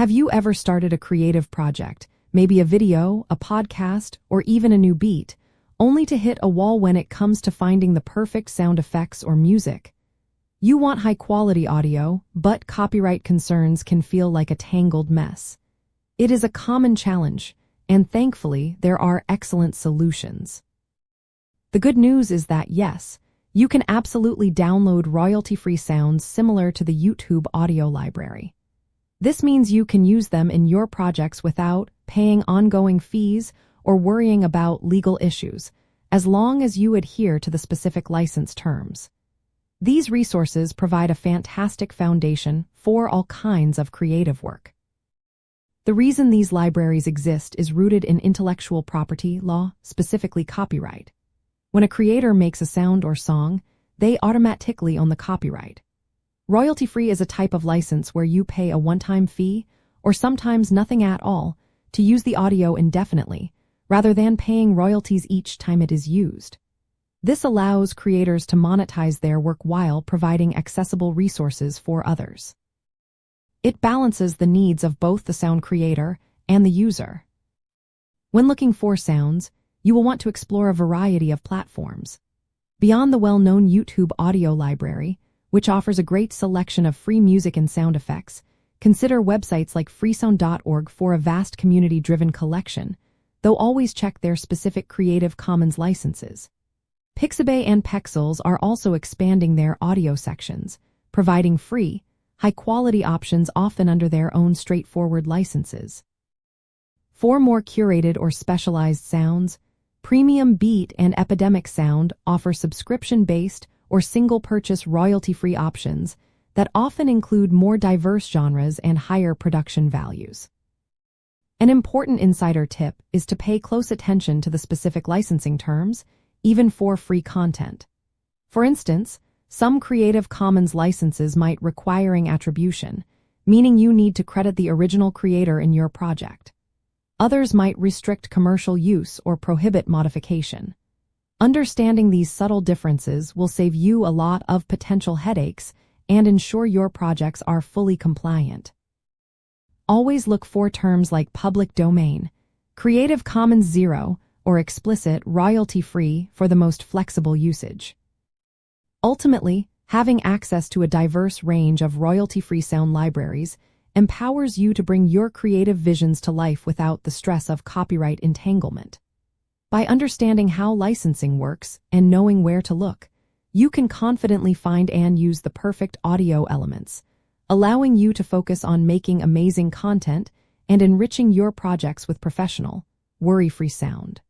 Have you ever started a creative project, maybe a video, a podcast, or even a new beat, only to hit a wall when it comes to finding the perfect sound effects or music? You want high-quality audio, but copyright concerns can feel like a tangled mess. It is a common challenge, and thankfully, there are excellent solutions. The good news is that yes, you can absolutely download royalty-free sounds similar to the YouTube audio library. This means you can use them in your projects without paying ongoing fees or worrying about legal issues, as long as you adhere to the specific license terms. These resources provide a fantastic foundation for all kinds of creative work. The reason these libraries exist is rooted in intellectual property law, specifically copyright. When a creator makes a sound or song, they automatically own the copyright. Royalty-free is a type of license where you pay a one-time fee, or sometimes nothing at all, to use the audio indefinitely, rather than paying royalties each time it is used. This allows creators to monetize their work while providing accessible resources for others. It balances the needs of both the sound creator and the user. When looking for sounds, you will want to explore a variety of platforms. Beyond the well-known YouTube audio library, which offers a great selection of free music and sound effects, consider websites like freesound.org for a vast community-driven collection, though always check their specific Creative Commons licenses. Pixabay and Pexels are also expanding their audio sections, providing free, high-quality options often under their own straightforward licenses. For more curated or specialized sounds, Premium Beat and Epidemic Sound offer subscription-based or single-purchase royalty-free options that often include more diverse genres and higher production values. An important insider tip is to pay close attention to the specific licensing terms, even for free content. For instance, some Creative Commons licenses might require attribution, meaning you need to credit the original creator in your project. Others might restrict commercial use or prohibit modification. Understanding these subtle differences will save you a lot of potential headaches and ensure your projects are fully compliant. Always look for terms like public domain, Creative Commons 0, or explicit royalty-free for the most flexible usage. Ultimately, having access to a diverse range of royalty-free sound libraries empowers you to bring your creative visions to life without the stress of copyright entanglement. By understanding how licensing works and knowing where to look, you can confidently find and use the perfect audio elements, allowing you to focus on making amazing content and enriching your projects with professional, worry-free sound.